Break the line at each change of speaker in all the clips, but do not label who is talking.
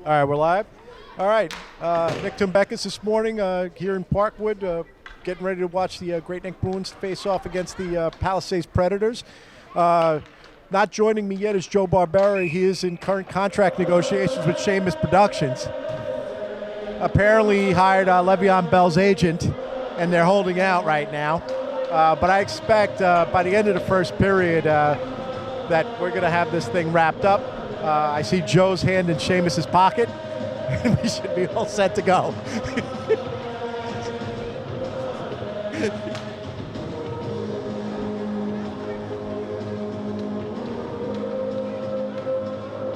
All right, we're live. All right, Nick Tumbekis this morning here in Parkwood, getting ready to watch the Great Neck Bruins face off against the Palisades Predators. Not joining me yet is Joe Barbera. He is in current contract negotiations with Seamus Productions. Apparently, he hired Le'Veon Bell's agent, and they're holding out right now. But I expect by the end of the first period that we're going to have this thing wrapped up. I see Joe's hand in Seamus's pocket, and we should be all set to go.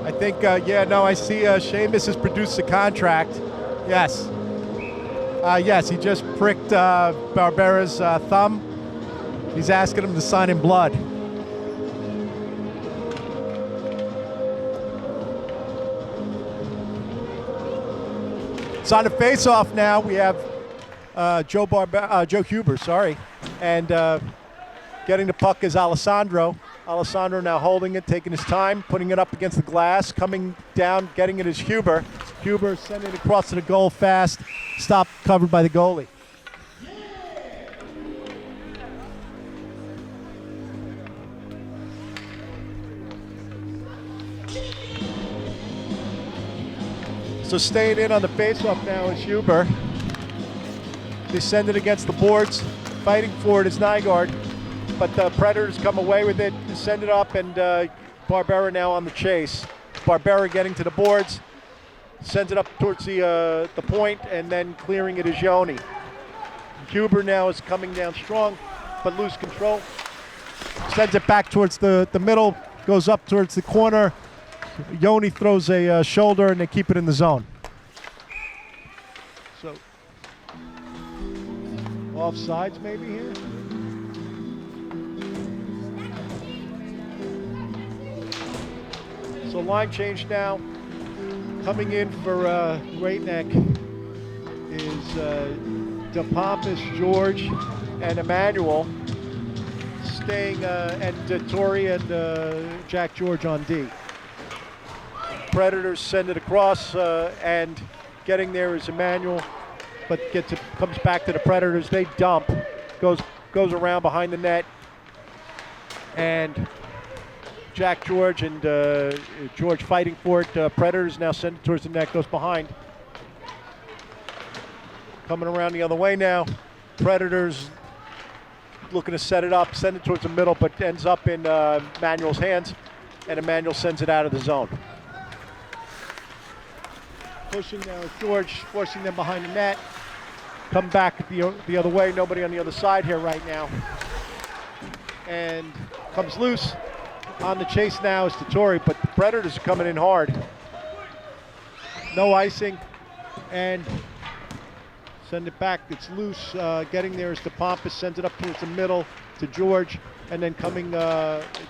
I think, I see Seamus has produced a contract. Yes. Yes, he just pricked Barbera's thumb. He's asking him to sign in blood. So on the face-off now, we have Joe Huber, and getting the puck is Alessandro. Alessandro now holding it, taking his time, putting it up against the glass, coming down, getting it is Huber. Huber sending it across to the goal fast, stopped, covered by the goalie. So staying in on the faceoff now is Huber. They send it against the boards. Fighting for it is Nygaard, but the Predators come away with it, send it up, and Barbera now on the chase. Barbera getting to the boards, sends it up towards the point, and then clearing it is Yoni. Huber now is coming down strong, but lose control. Sends it back towards the middle, goes up towards the corner. Yoni throws a shoulder, and they keep it in the zone. So, offsides maybe here? So line change now. Coming in for Great Neck is DePompas, George, and Emmanuel. Staying, and Torrey and Jack George on D. Predators send it across, and getting there is Emmanuel, but comes back to the Predators. They dump, goes around behind the net, and Jack George and George fighting for it. Predators now send it towards the net, goes behind. Coming around the other way now. Predators looking to set it up, send it towards the middle, but ends up in Emmanuel's hands, and Emmanuel sends it out of the zone. Pushing now George, forcing them behind the net. Come back the other way. Nobody on the other side here right now. And comes loose. On the chase now is Torrey, but the Predators are coming in hard. No icing. And send it back. It's loose. Getting there is DePompas. Sends it up towards the middle to George. And then coming,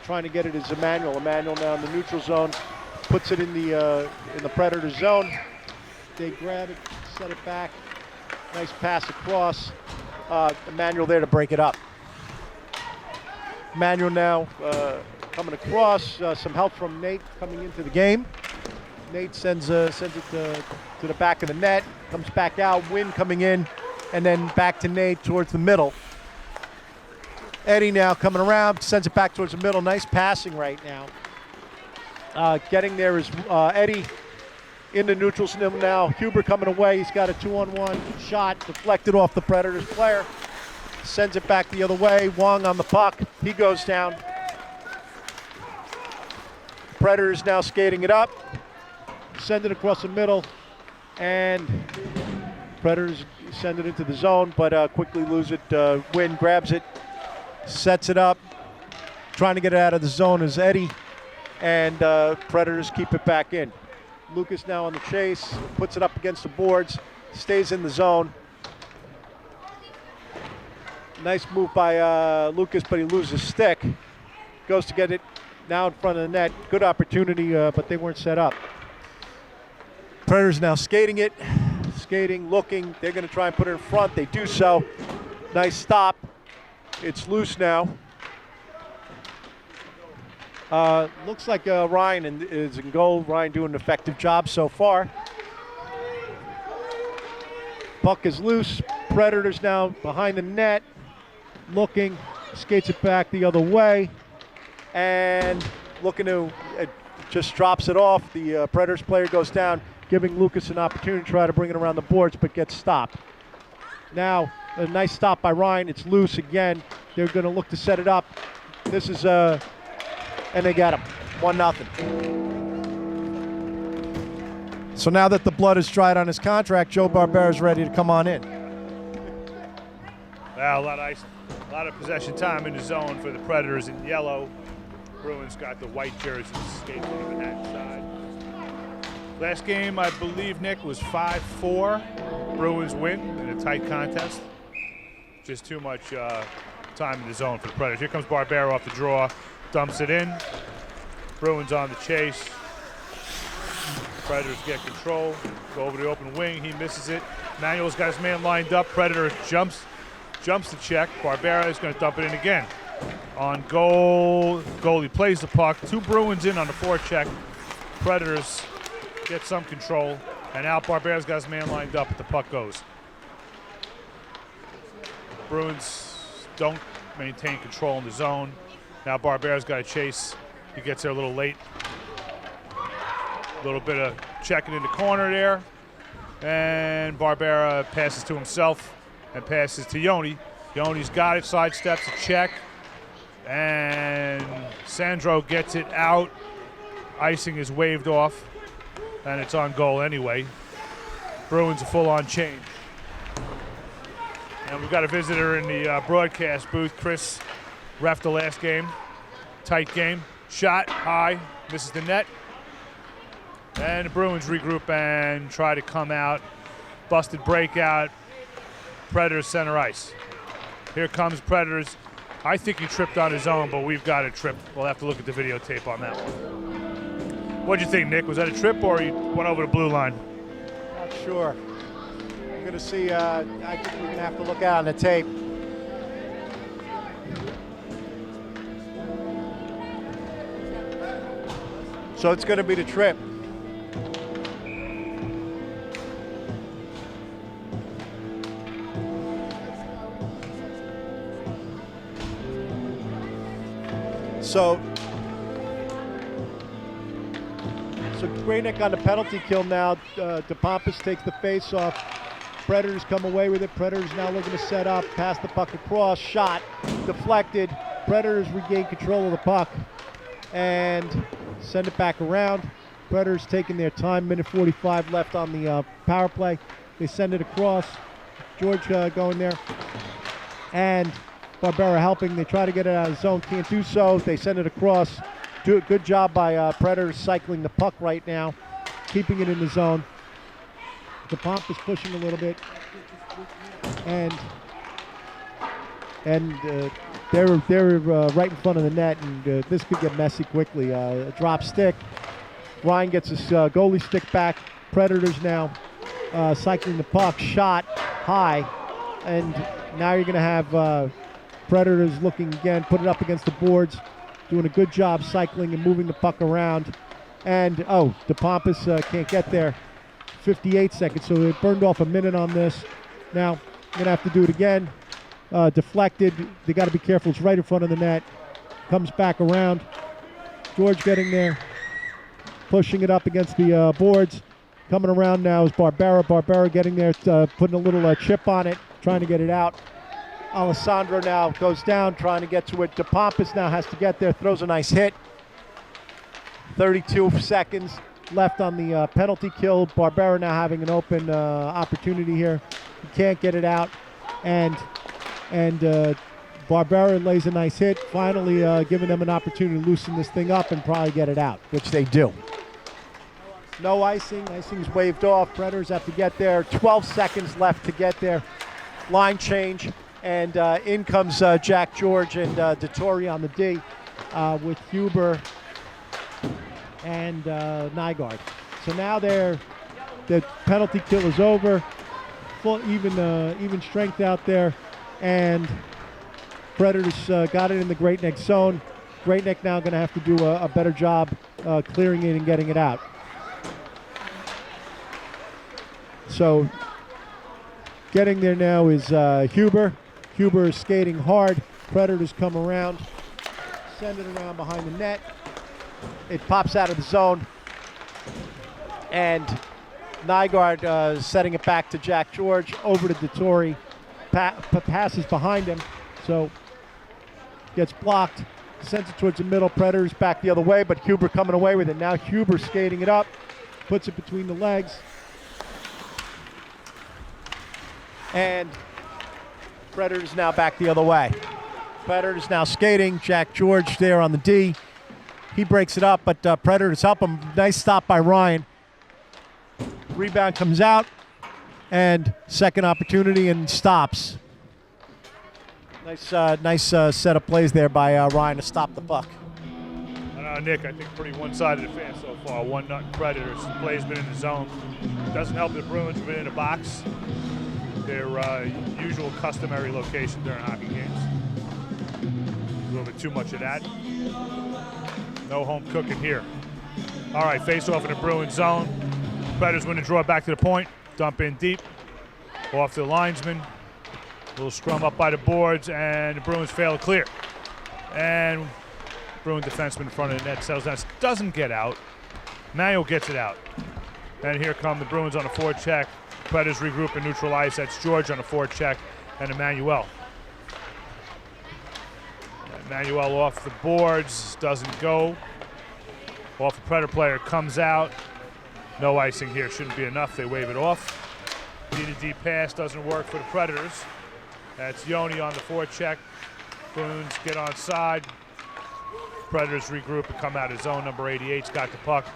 trying to get it is Emmanuel. Emmanuel now in the neutral zone. Puts it in the Predator zone. They grab it, set it back. Nice pass across. Emmanuel there to break it up. Emmanuel now coming across. Some help from Nate coming into the game. Nate sends it to the back of the net. Comes back out. Wynn coming in. And then back to Nate towards the middle. Eddie now coming around. Sends it back towards the middle. Nice passing right now. Getting there is Eddie. In the neutral zone now. Huber coming away. He's got a 2-on-1 shot deflected off the Predators player. Sends it back the other way. Wong on the puck. He goes down. Predators now skating it up. Send it across the middle. And Predators send it into the zone, but quickly lose it. Wynn grabs it. Sets it up. Trying to get it out of the zone is Eddie. And Predators keep it back in. Lucas now on the chase, puts it up against the boards, stays in the zone. Nice move by Lucas, but he loses stick. Goes to get it now in front of the net. Good opportunity, but they weren't set up. Predators now skating it, looking. They're going to try and put it in front. They do so. Nice stop. It's loose now. Looks like Ryan is in goal. Ryan doing an effective job so far. Puck is loose. Predators now behind the net. Looking, skates it back the other way. And looking to, just drops it off. The Predators player goes down, giving Lucas an opportunity to try to bring it around the boards, but gets stopped. Now, a nice stop by Ryan. It's loose again. They're going to look to set it up. This is, and they got him. 1-0. So now that the blood is dried on his contract, Joe Barbera is ready to come on in.
Well, a lot of ice, a lot of possession time in the zone for the Predators in yellow. Bruins got the white jerseys skating on the Manhattan side. Last game, I believe, Nick, was 5-4. Bruins win in a tight contest. Just too much time in the zone for the Predators. Here comes Barbera off the draw, dumps it in. Bruins on the chase. Predators get control, go over the open wing. He misses it. Manuel's got his man lined up. Predator jumps the check. Barbera is going to dump it in again. On goal, goalie plays the puck. 2 Bruins in on the forecheck. Predators get some control, and now Barbera's got his man lined up, but the puck goes. Bruins don't maintain control in the zone. Now Barbera's got to chase. He gets there a little late. A little bit of checking in the corner there. And Barbera passes to himself and passes to Yoni. Yoni's got it, sidesteps a check. And Sandro gets it out. Icing is waved off. And it's on goal anyway. Bruins a full-on change. And we've got a visitor in the broadcast booth. Chris reffed the last game. Tight game. Shot high, misses the net. And the Bruins regroup and try to come out. Busted breakout. Predators center ice. Here comes Predators. I think he tripped on his own, but we've got a trip. We'll have to look at the videotape on that one. What'd you think, Nick? Was that a trip or he went over the blue line?
Not sure. I'm going to see. I think we're going to have to look out on the tape. So it's going to be the trip. So Graynick on the penalty kill now. DePompas takes the face off. Predators come away with it. Predators now looking to set up, pass the puck across, shot, deflected. Predators regain control of the puck and send it back around. Predators taking their time, minute 45 left on the power play. They send it across. George going there. And Barbera helping. They try to get it out of the zone, can't do so. They send it across. Do a good job by Predators cycling the puck right now, keeping it in the zone. The pump is pushing a little bit, and they're right in front of the net, and this could get messy quickly. A drop stick. Ryan gets his goalie stick back. Predators now cycling the puck, shot high, and now you're going to have Predators looking again, put it up against the boards, doing a good job cycling and moving the puck around. And, DePompas can't get there. 58 seconds, so they burned off a minute on this. Now, I'm going to have to do it again. Deflected. They got to be careful. It's right in front of the net. Comes back around. George getting there. Pushing it up against the boards. Coming around now is Barbera. Barbera getting there, putting a little chip on it, trying to get it out. Alessandro now goes down, trying to get to it. DePompas now has to get there, throws a nice hit. 32 seconds left on the penalty kill. Barbera now having an open opportunity here. He can't get it out, and Barbera lays a nice hit, finally giving them an opportunity to loosen this thing up and probably get it out, which they do. No icing. Icing's waved off. Predators have to get there. 12 seconds left to get there. Line change. And in comes Jack George and Dettori on the D with Huber and Nygaard. So now the penalty kill is over. Full even strength out there, and Predators got it in the Great Neck zone. Great Neck now going to have to do a better job clearing it and getting it out. So getting there now is Huber. Huber is skating hard. Predators come around, send it around behind the net. It pops out of the zone. And Nygaard setting it back to Jack George, over to Dettori. Passes behind him, so gets blocked. Sends it towards the middle. Predators back the other way, but Huber coming away with it. Now Huber skating it up, puts it between the legs. And Predators now back the other way. Predators now skating. Jack George there on the D. He breaks it up, but Predators help him. Nice stop by Ryan. Rebound comes out, and second opportunity and stops. Nice set of plays there by Ryan to stop the puck.
Nick, I think pretty one-sided affair so far. 1-0 Predators. The play's been in the zone. Doesn't help the Bruins have been in a box. Their usual customary location during hockey games. A little bit too much of that. No home cooking here. All right, face-off in the Bruins zone. Predators win the draw back to the point. Dump in deep. Off the linesman. A little scrum up by the boards, and the Bruins fail to clear. And Bruin defenseman in front of the net settles down. Doesn't get out. Manuel gets it out. And here come the Bruins on a forecheck. Predators regroup and neutralize. That's George on a forecheck and Emmanuel. Emmanuel off the boards, doesn't go. Off the Predator player, comes out. No icing here, shouldn't be enough. They wave it off. Need a deep pass, doesn't work for the Predators. That's Yoni on the forecheck. Bruins get on side. Predators regroup and come out of zone. Number 88's got the puck.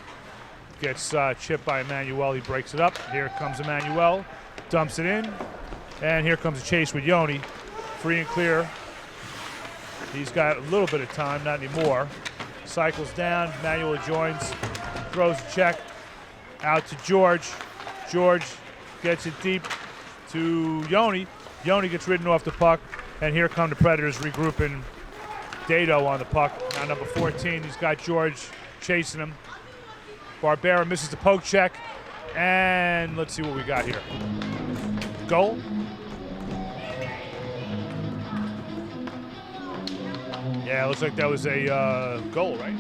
Gets chipped by Emmanuel. He breaks it up. Here comes Emmanuel. Dumps it in. And here comes a chase with Yoni. Free and clear. He's got a little bit of time, not anymore. Cycles down. Emmanuel joins. Throws a check. Out to George. George gets it deep to Yoni. Yoni gets ridden off the puck. And here come the Predators regrouping. Dado on the puck. Now number 14, he's got George chasing him. Barbera misses the poke check. And let's see what we got here. Goal? Yeah, looks like that was a goal, right?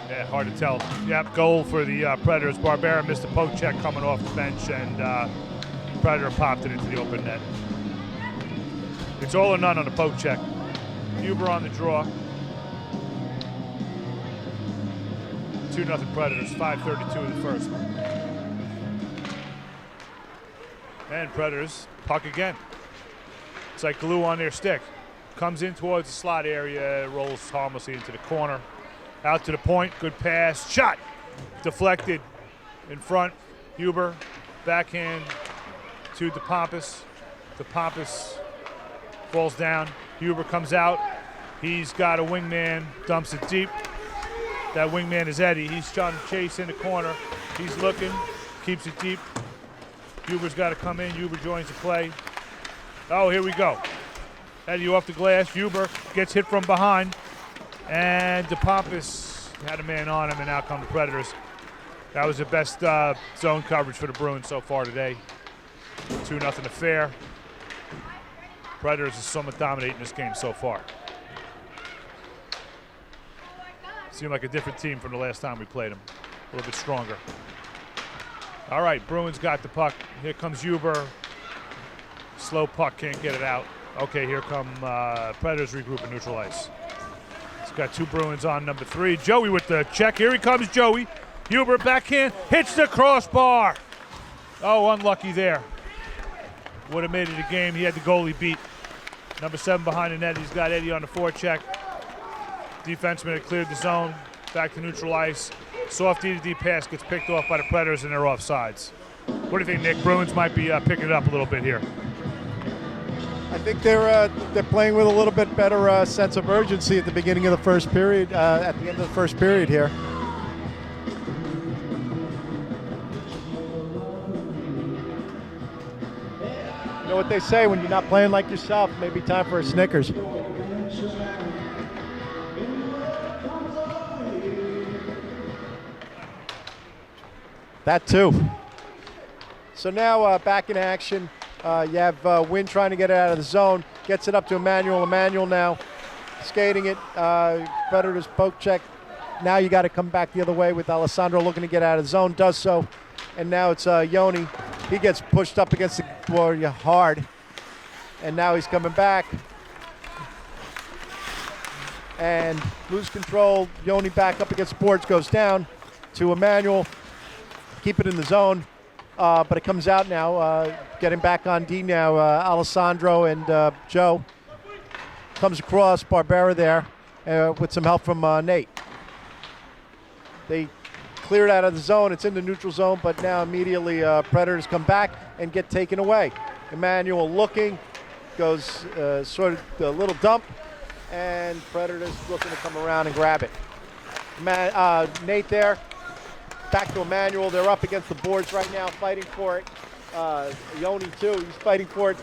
Yeah, hard to tell. Yep, goal for the Predators. Barbera missed the poke check coming off the bench, and Predator popped it into the open net. It's all or none on the poke check. Huber on the draw. 2-0 Predators, 5:32 in the first. And Predators, puck again. It's like glue on their stick. Comes in towards the slot area, rolls harmlessly into the corner. Out to the point, good pass, shot! Deflected in front. Huber, backhand to DePompas. DePompas falls down. Huber comes out. He's got a wingman, dumps it deep. That wingman is Eddie. He's trying to chase in the corner. He's looking, keeps it deep. Huber's got to come in. Huber joins the play. Oh, here we go. Eddie off the glass. Huber gets hit from behind. And DePompas had a man on him, and out come the Predators. That was the best zone coverage for the Bruins so far today. 2-0 affair. Predators are somewhat dominating this game so far. Seemed like a different team from the last time we played them. A little bit stronger. All right, Bruins got the puck. Here comes Huber. Slow puck, can't get it out. Okay, here come Predators regroup and neutralize. He's got two Bruins on number 3. Joey with the check. Here he comes, Joey. Huber backhand, hits the crossbar. Oh, unlucky there. Would have made it a game. He had the goalie beat. Number 7 behind the net. He's got Eddie on the forecheck. Defenseman had cleared the zone. Back to neutral ice. Soft D-to-D pass gets picked off by the Predators, and they're off sides. What do you think, Nick? Bruins might be picking it up a little bit here.
I think they're playing with a little bit better sense of urgency at the beginning of the first period, at the end of the first period here. You know what they say, when you're not playing like yourself, maybe time for a Snickers. That too. So now back in action. You have Wynn trying to get it out of the zone. Gets it up to Emmanuel. Emmanuel now skating it. Predators poke check. Now you got to come back the other way with Alessandro looking to get out of the zone. Does so. And now it's Yoni. He gets pushed up against the board hard. And now he's coming back. And lose control. Yoni back up against the boards. Goes down to Emmanuel. Keep it in the zone. But it comes out now. Getting back on D now. Alessandro and Joe. Comes across. Barbera there with some help from Nate. They clear it out of the zone. It's in the neutral zone, but now immediately Predators come back and get taken away. Emmanuel looking. Goes sort of a little dump. And Predators looking to come around and grab it. Nate there. Back to Emmanuel. They're up against the boards right now, fighting for it. Yoni too. He's fighting for it.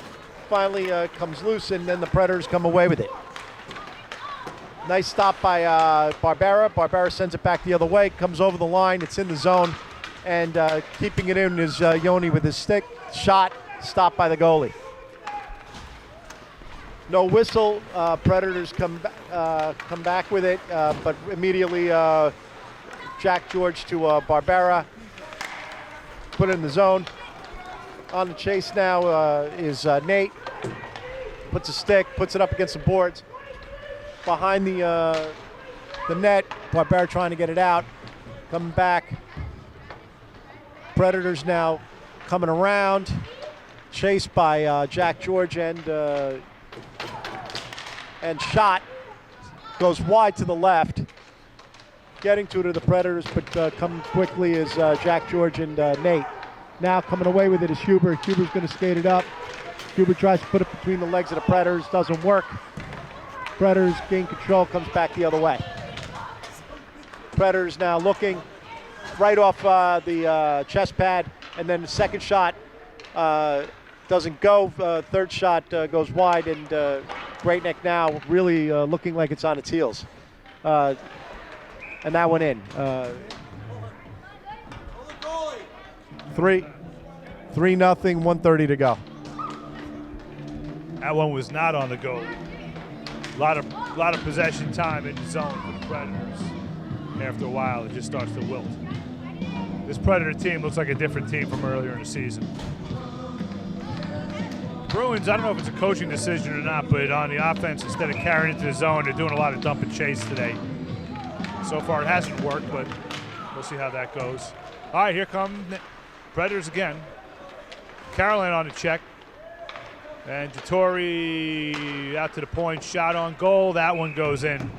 Finally comes loose, and then the Predators come away with it. Nice stop by Barbera. Barbera sends it back the other way. Comes over the line. It's in the zone, and keeping it in is Yoni with his stick. Shot stopped by the goalie. No whistle. Predators come back with it, but immediately Jack George to Barbera. Put it in the zone. On the chase now is Nate. Puts a stick, puts it up against the boards. Behind the net, Barbera trying to get it out. Coming back. Predators now coming around. Chased by Jack George and shot. Goes wide to the left. Getting to the Predators, but coming quickly is Jack George and Nate. Now coming away with it is Huber. Huber's going to skate it up. Huber tries to put it between the legs of the Predators. Doesn't work. Predators gain control, comes back the other way. Predators now looking right off the chest pad, and then the second shot doesn't go. Third shot goes wide, and Great Neck now really looking like it's on its heels. And that went in. 3-0, 1:30 to go.
That one was not on the goal. A lot of possession time in the zone for the Predators. After a while, it just starts to wilt. This Predator team looks like a different team from earlier in the season. Bruins, I don't know if it's a coaching decision or not, but on the offense, instead of carrying it to the zone, they're doing a lot of dump and chase today. So far, it hasn't worked, but we'll see how that goes. All right, here come Predators again. Caroline on the check. And Dettori out to the point, shot on goal. That one goes in.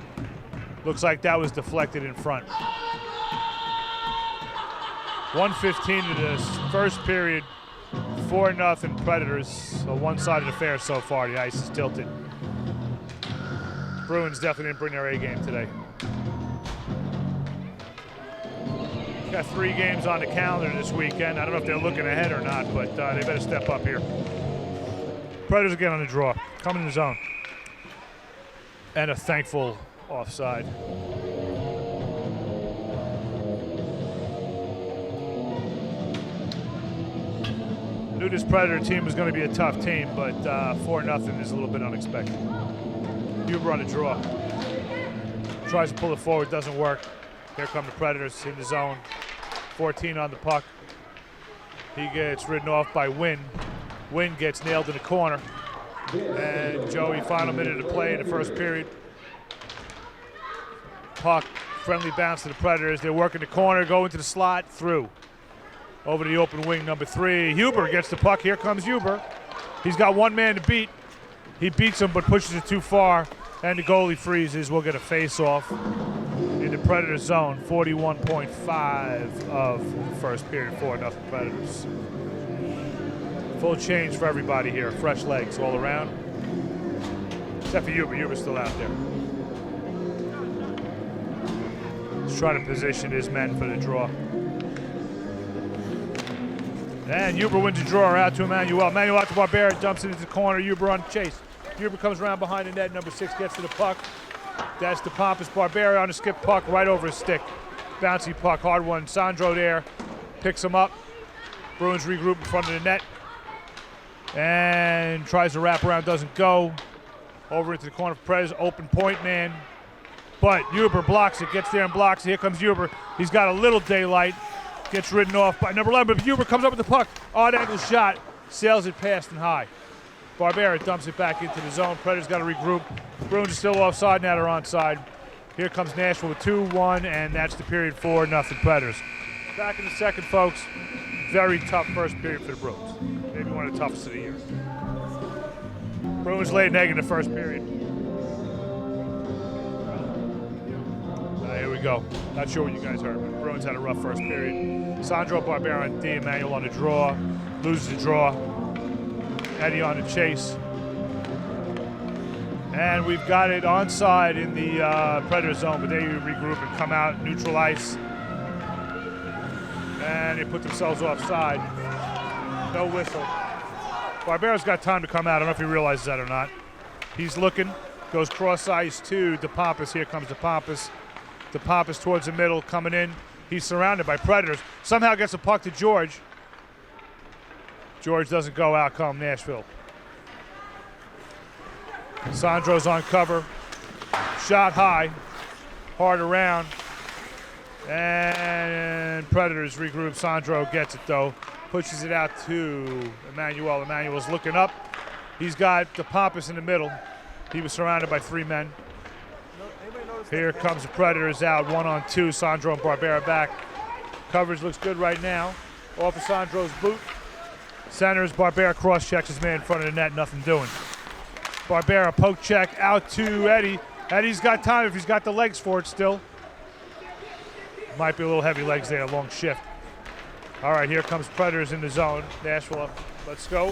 Looks like that was deflected in front. 1:15 to the first period. 4-0 Predators. A one-sided affair so far. The ice is tilted. Bruins definitely didn't bring their A game today. Got 3 games on the calendar this weekend. I don't know if they're looking ahead or not, but they better step up here. Predators again on the draw, coming in the zone. And a thankful offside. Knew this Predator team was going to be a tough team, but 4-0 is a little bit unexpected. Huber on the draw. Tries to pull it forward, doesn't work. Here come the Predators in the zone. 14 on the puck. He gets ridden off by Wynn. Wynn gets nailed in the corner. And Joey, final minute of play in the first period. Puck, friendly bounce to the Predators. They're working the corner, go into the slot, through. Over to the open wing, number 3. Huber gets the puck. Here comes Huber. He's got one man to beat. He beats him, but pushes it too far. And the goalie freezes. We'll get a face-off in the Predator zone. 41.5 of the first period, 4-0 Predators. Full change for everybody here. Fresh legs all around. Except for Huber. Huber's still out there. He's trying to position his men for the draw. And Huber wins the draw out to Emmanuel. Emmanuel out to Barbera, dumps it into the corner. Huber on the chase. Huber comes around behind the net. Number 6 gets to the puck. That's the pompous Barbera on the skip puck right over his stick. Bouncy puck, hard one. Sandro there. picks him up. Bruins regroup in front of the net. And tries to wrap around, doesn't go. Over into the corner for Predators, open point man. But Huber blocks it, gets there and blocks it. Here comes Huber. He's got a little daylight. Gets ridden off by number 11, but Huber comes up with the puck. Odd angle shot, sails it past and high. Barbera dumps it back into the zone. Predators got to regroup. Bruins are still offside, now they're onside. Here comes Nashville with 2-1, and that's the period 4-0 Predators. Back in the second, folks. Very tough first period for the Bruins. Maybe one of the toughest of the year. Bruins laid an egg in the first period. Here we go. Not sure what you guys heard, but Bruins had a rough first period. Sandro Barbera on D. Emmanuel on the draw. Loses the draw. Eddie on the chase. And we've got it onside in the Predator zone, but they regroup and come out, neutral ice. And they put themselves offside. No whistle. Barbera's got time to come out. I don't know if he realizes that or not. He's looking, goes cross ice to DePompas. Here comes DePompas. DePompas towards the middle, coming in. He's surrounded by Predators. Somehow gets a puck to George. George doesn't go, out come Nashville. Sandro's on cover. Shot high. Hard around. And Predators regroup. Sandro gets it though. Pushes it out to Emmanuel. Emmanuel's looking up. He's got DePompas in the middle. He was surrounded by 3 men. Here comes the Predators out 1-on-2. Sandro and Barbera back. Coverage looks good right now. Off of Sandro's boot. Centers, Barbera cross-checks his man in front of the net, nothing doing. Barbera poke check out to Eddie. Eddie's got time if he's got the legs for it still. Might be a little heavy legs there, long shift. All right, here comes Predators in the zone. Nashville up, let's go.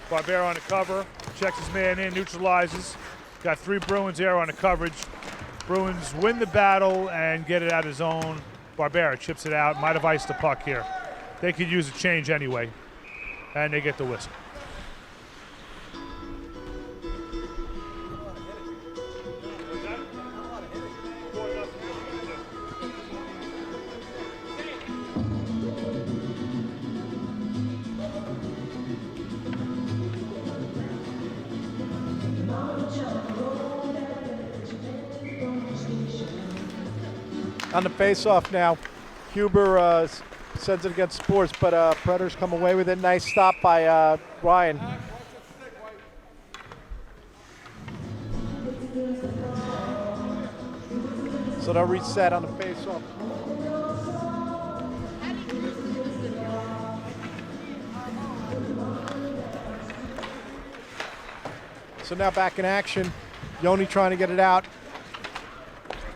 Barbera on the cover, checks his man in, neutralizes. Got 3 Bruins there on the coverage. Bruins win the battle and get it out of zone. Barbera chips it out, might have iced the puck here. They could use a change anyway, and they get the whistle.
On the face-off now, Huber sends it against Sports, but Predators come away with it. Nice stop by Ryan. So they'll reset on the face-off. So now back in action. Yoni trying to get it out.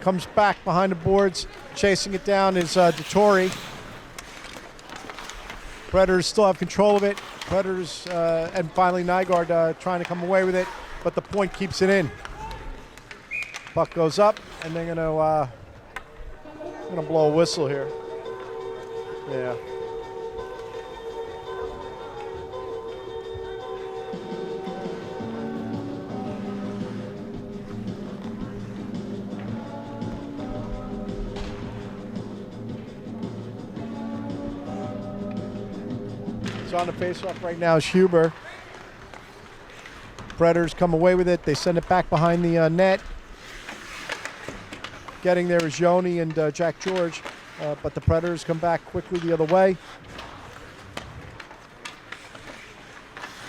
Comes back behind the boards, chasing it down is Dettori. Predators still have control of it. Predators and finally Nygaard trying to come away with it, but the point keeps it in. Puck goes up, and they're gonna blow a whistle here. Yeah. On the face-off right now is Huber. Predators come away with it. They send it back behind the net. Getting there is Yoni and Jack George, but the Predators come back quickly the other way.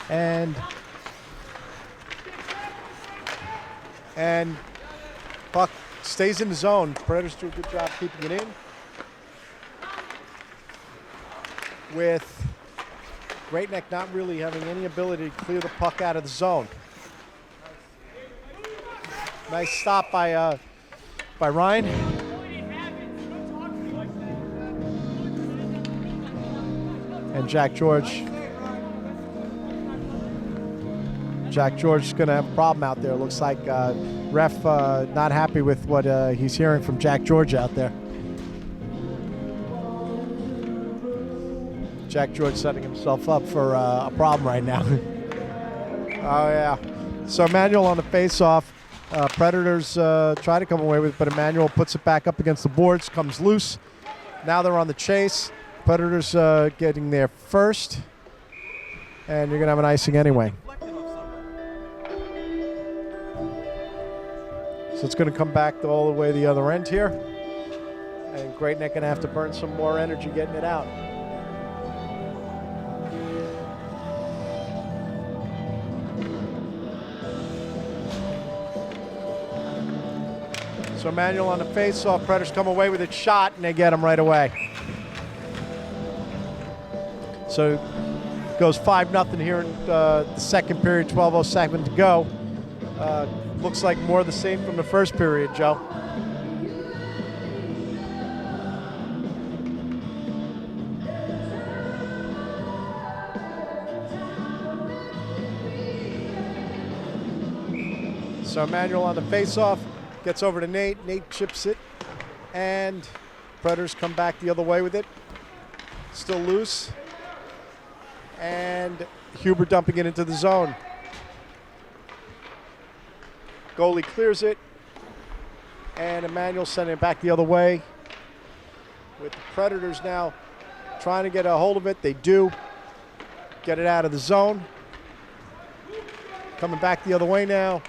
And puck stays in the zone. Predators do a good job keeping it in. With Great Neck not really having any ability to clear the puck out of the zone. Nice stop by Ryan. And Jack George. Jack George is going to have a problem out there. Looks like ref not happy with what he's hearing from Jack George out there. Jack George setting himself up for a problem right now. Oh, yeah. So Emmanuel on the face-off. Predators try to come away with it, but Emmanuel puts it back up against the boards, comes loose. Now they're on the chase. Predators getting there first, and you're going to have an icing anyway. So it's going to come back all the way the other end here, and Great Neck going to have to burn some more energy getting it out. So Manuel on the face-off. Predators come away with it shot, and they get him right away. So it goes 5-0 here in the second period, 12:07 to go. Looks like more of the same from the first period, Joe. So Emmanuel on the face-off, gets over to Nate. Nate chips it, and Predators come back the other way with it. Still loose, and Huber dumping it into the zone. Goalie clears it, and Emmanuel sending it back the other way. With the Predators now trying to get a hold of it. They do get it out of the zone. Coming back the other way now.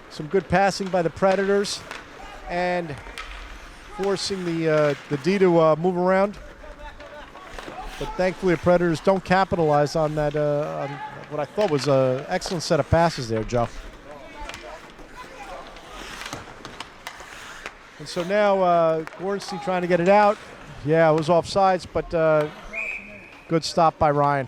Some good passing by the Predators, and forcing the D to move around. But thankfully, the Predators don't capitalize on that. On what I thought was an excellent set of passes there, Joe. And so now Gornstein trying to get it out. Yeah, it was offsides, but good stop by Ryan.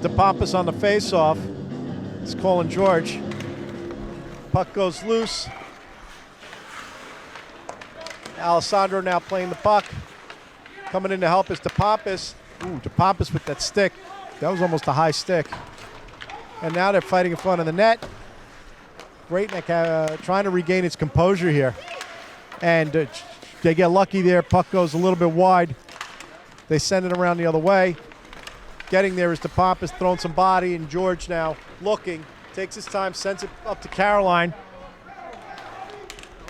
DePompas on the face-off. It's calling George. Puck goes loose. Alessandro now playing the puck. Coming in to help is DePompas. Ooh, DePompas with that stick. That was almost a high stick. And now they're fighting in front of the net. Great Neck trying to regain its composure here. And they get lucky there. Puck goes a little bit wide. They send it around the other way. Getting there is DePompas throwing some body, and George now looking. Takes his time, sends it up to Caroline.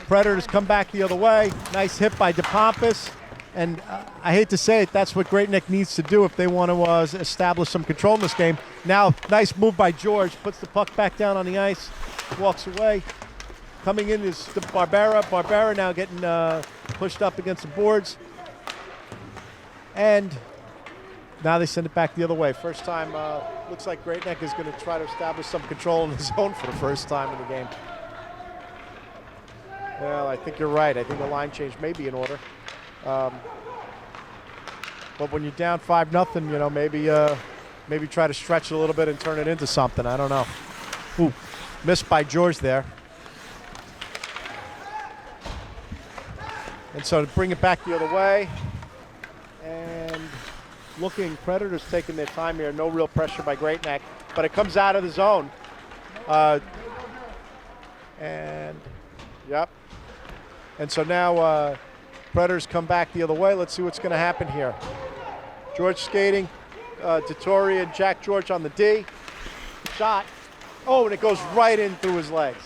Predators come back the other way. Nice hit by DePompas. And I hate to say it, that's what Great Neck needs to do if they want to establish some control in this game. Now, nice move by George. Puts the puck back down on the ice. Walks away. Coming in is Barbera. Barbera now getting pushed up against the boards. And now they send it back the other way. First time, looks like Great Neck is going to try to establish some control in the zone for the first time in the game. Well, I think you're right. I think the line change may be in order. But when you're down 5-0, you know, maybe try to stretch it a little bit and turn it into something. I don't know. Ooh, missed by George there. And so to bring it back the other way. And looking, Predators taking their time here. No real pressure by Great Neck, but it comes out of the zone. And, yep. And so now Predators come back the other way. Let's see what's going to happen here. George skating. Dettori and Jack George on the D. Shot. Oh, and it goes right in through his legs.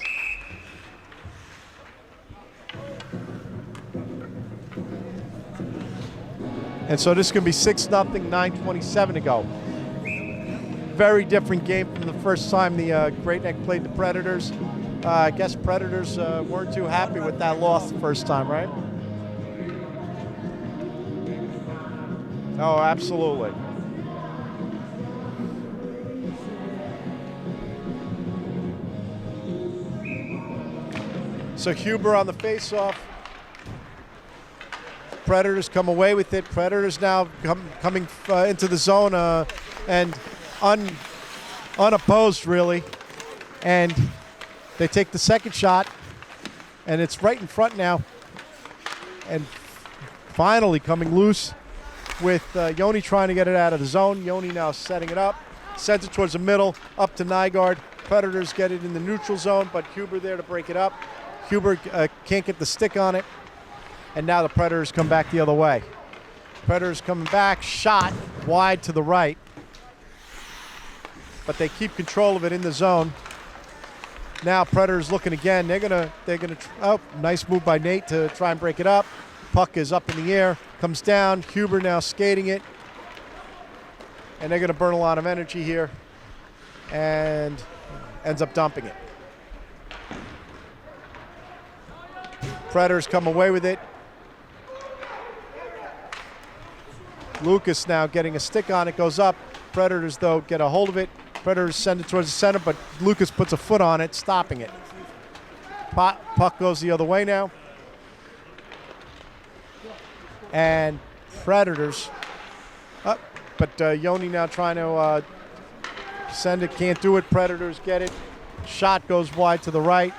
And so this is going to be 6-0, 9:27 to go. Very different game from the first time the Great Neck played the Predators. I guess Predators weren't too happy with that loss the first time, right? Oh, absolutely. So Huber on the faceoff. Predators come away with it. Predators now coming into the zone and unopposed, really. And they take the second shot, and it's right in front now. And finally coming loose with Yoni trying to get it out of the zone. Yoni now setting it up. Sends it towards the middle, up to Nygaard. Predators get it in the neutral zone, but Huber there to break it up. Huber can't get the stick on it, and now the Predators come back the other way. Predators coming back, shot wide to the right, but they keep control of it in the zone. Now Predators looking again. They're gonna. Oh, nice move by Nate to try and break it up. Puck is up in the air, comes down. Huber now skating it, and they're gonna burn a lot of energy here, and ends up dumping it. Predators come away with it. Lucas now getting a stick on it, goes up. Predators, though, get a hold of it. Predators send it towards the center, but Lucas puts a foot on it, stopping it. Puck goes the other way now. And Predators, but Yoni now trying to send it, can't do it. Predators get it. Shot goes wide to the right.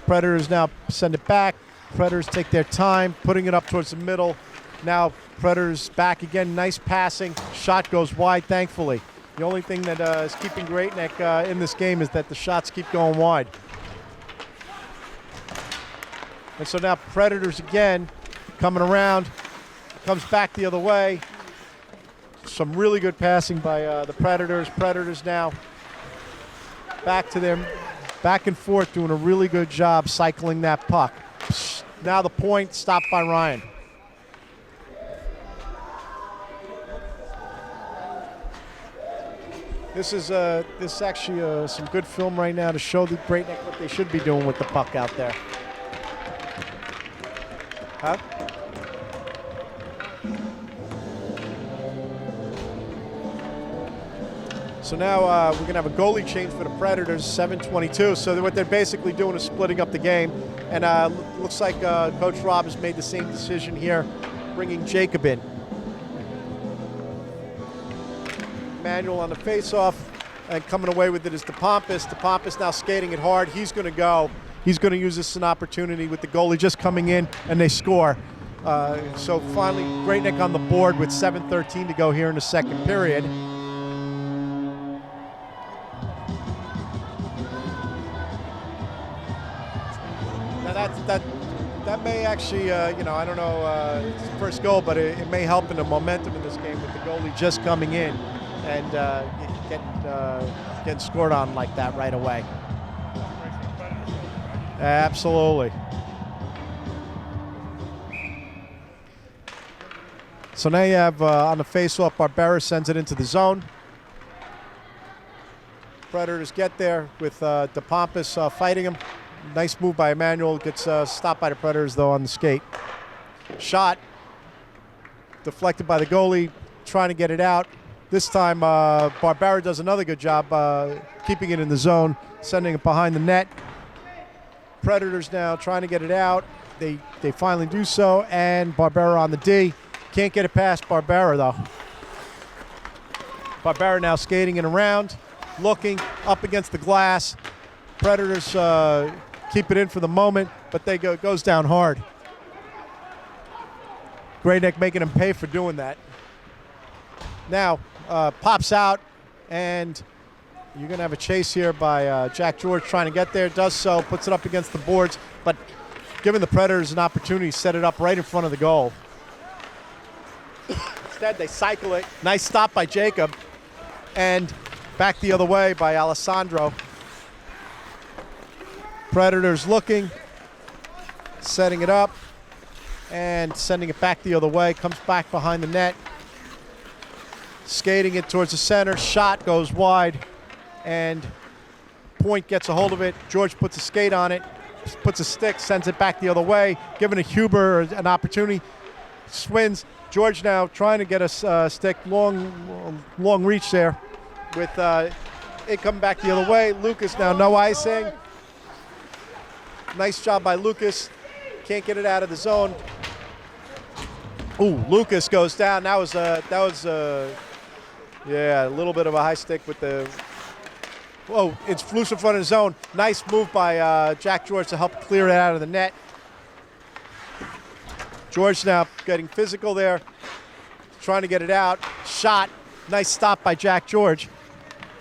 Predators now send it back. Predators take their time, putting it up towards the middle. Now Predators back again, nice passing. Shot goes wide, thankfully. The only thing that is keeping Great Neck in this game is that the shots keep going wide. And so now Predators again coming around, comes back the other way. Some really good passing by the Predators. Predators now back to them, back and forth, doing a really good job cycling that puck. Now the point, stopped by Ryan. This is actually some good film right now to show the Great Neck what they should be doing with the puck out there. Huh? So now we're going to have a goalie change for the Predators, 7:22. So what they're basically doing is splitting up the game. And looks like Coach Rob has made the same decision here, bringing Jacob in. Manuel on the face-off, and coming away with it is DePompas. DePompas now skating it hard. He's going to go. He's going to use this as an opportunity with the goalie just coming in, and they score. So finally, Great Neck on the board with 7:13 to go here in the second period. Now that may actually, I don't know, it's the first goal, but it may help in the momentum in this game with the goalie just coming in and getting scored on like that right away. Absolutely. So now you have on the face-off, Barbera sends it into the zone. Predators get there with DePompas fighting him. Nice move by Emmanuel. Gets stopped by the Predators, though, on the skate. Shot deflected by the goalie, trying to get it out. This time, Barbera does another good job keeping it in the zone, sending it behind the net. Predators now trying to get it out. They finally do so, and Barbera on the D. Can't get it past Barbera, though. Barbera now skating it around, looking up against the glass. Predators keep it in for the moment, but they goes down hard. Great Neck making him pay for doing that. Now, pops out, and you're going to have a chase here by Jack George trying to get there. Does so, puts it up against the boards, but giving the Predators an opportunity to set it up right in front of the goal. Instead, they cycle it. Nice stop by Jacob, and back the other way by Alessandro. Predators looking, setting it up, and sending it back the other way. Comes back behind the net. Skating it towards the center. Shot goes wide, and Point gets a hold of it. George puts a skate on it, puts a stick, sends it back the other way, giving a Huber an opportunity. Swins. George now trying to get a stick. Long reach there with it coming back the other way. Lucas now no icing. Nice job by Lucas. Can't get it out of the zone. Ooh, Lucas goes down. That was a little bit of a high stick with the. Whoa, it's loose in front of the zone. Nice move by Jack George to help clear it out of the net. George now getting physical there, trying to get it out. Shot. Nice stop by Jack George.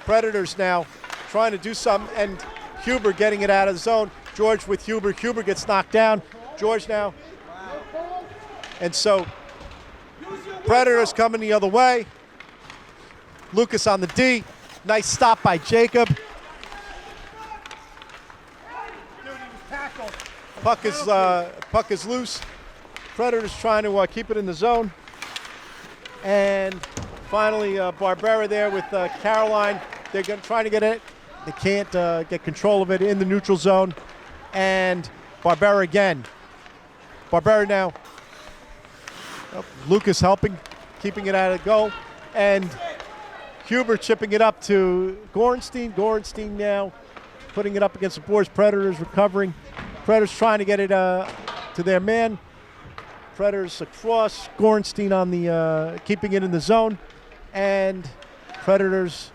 Predators now trying to do something, and Huber getting it out of the zone. George with Huber. Huber gets knocked down. George now. And so Predators coming the other way. Lucas on the D. Nice stop by Jacob. Puck is loose. Predators trying to keep it in the zone. And finally, Barbera there with Caroline. They're trying to get it. They can't get control of it in the neutral zone. And Barbera again. Barbera now. Lucas helping, keeping it out of goal. And Huber chipping it up to Gorenstein. Gorenstein now putting it up against the boards. Predators recovering. Predators trying to get it to their man. Predators across. Gorenstein on the keeping it in the zone. And Predators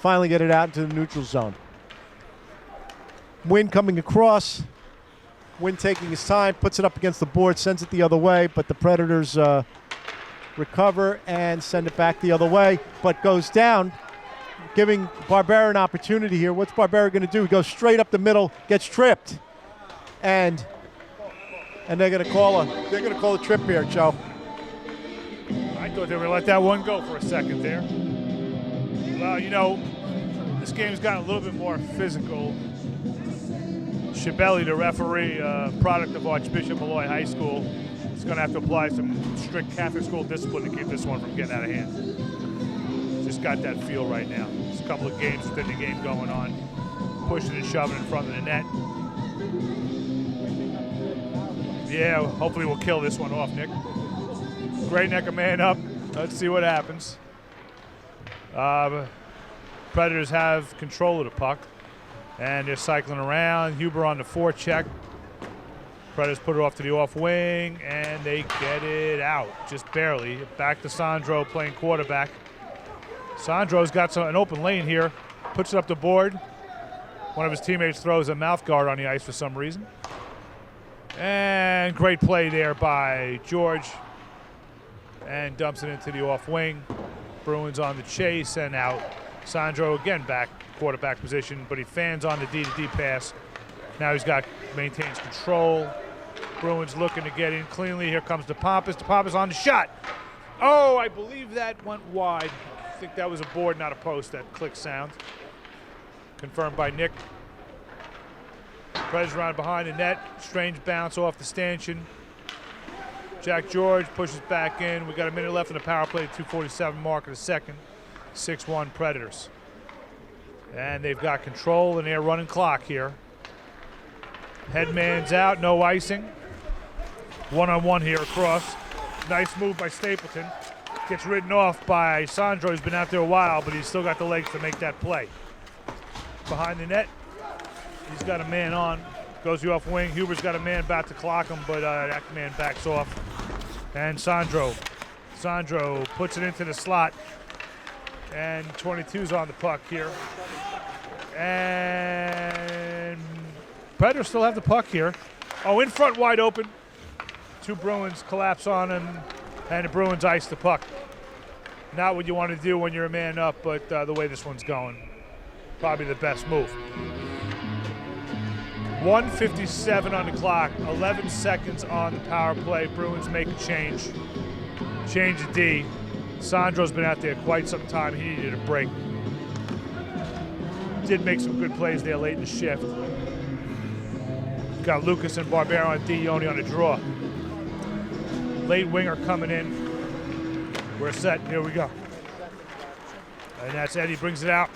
finally get it out into the neutral zone. Wynn coming across. Wynn taking his time, puts it up against the board, sends it the other way, but the Predators recover and send it back the other way, but goes down, giving Barbera an opportunity here. What's Barbera going to do? He goes straight up the middle, gets tripped, and they're going to call a trip here, Joe.
I thought they were going to let that one go for a second there. Well, you know, this game's gotten a little bit more physical. Schiavelli, the referee, product of Archbishop Malloy High School, is going to have to apply some strict Catholic school discipline to keep this one from getting out of hand. Just got that feel right now. There's a couple of games within the game going on. Pushing and shoving in front of the net. Yeah, hopefully we'll kill this one off, Nick. Great neck a man up. Let's see what happens. Predators have control of the puck. And they're cycling around. Huber on the forecheck. Predators put it off to the off wing, and they get it out, just barely. Back to Sandro playing quarterback. Sandro's got an open lane here. Puts it up the board. One of his teammates throws a mouth guard on the ice for some reason. And great play there by George. And dumps it into the off wing. Bruins on the chase and out. Sandro again back quarterback position, but he fans on the D-to-D pass. Now maintains control. Bruins looking to get in cleanly. Here comes DePompas. DePompas on the shot. Oh, I believe that went wide. I think that was a board, not a post, that click sound. Confirmed by Nick. Predators around behind the net. Strange bounce off the stanchion. Jack George pushes back in. We got a minute left in the power play, 2:47 mark of the second. 6-1 Predators. And they've got control and they're running clock here. Headman's out, no icing. One-on-one here across. Nice move by Stapleton. Gets ridden off by Sandro. He's been out there a while, but he's still got the legs to make that play. Behind the net, he's got a man on. Goes the off wing. Huber's got a man about to clock him, but that man backs off. And Sandro puts it into the slot. And 22's on the puck here. And Predators still have the puck here. Oh, in front, wide open. Two Bruins collapse on him, and the Bruins ice the puck. Not what you want to do when you're a man up, but the way this one's going, probably the best move. 1:57 on the clock, 11 seconds on the power play. Bruins make a change the D. Sandro's been out there quite some time. He needed a break. Did make some good plays there late in the shift. Got Lucas and Barbera on D, Yoni on the draw. Late winger coming in. We're set. Here we go. And that's Eddie brings it out.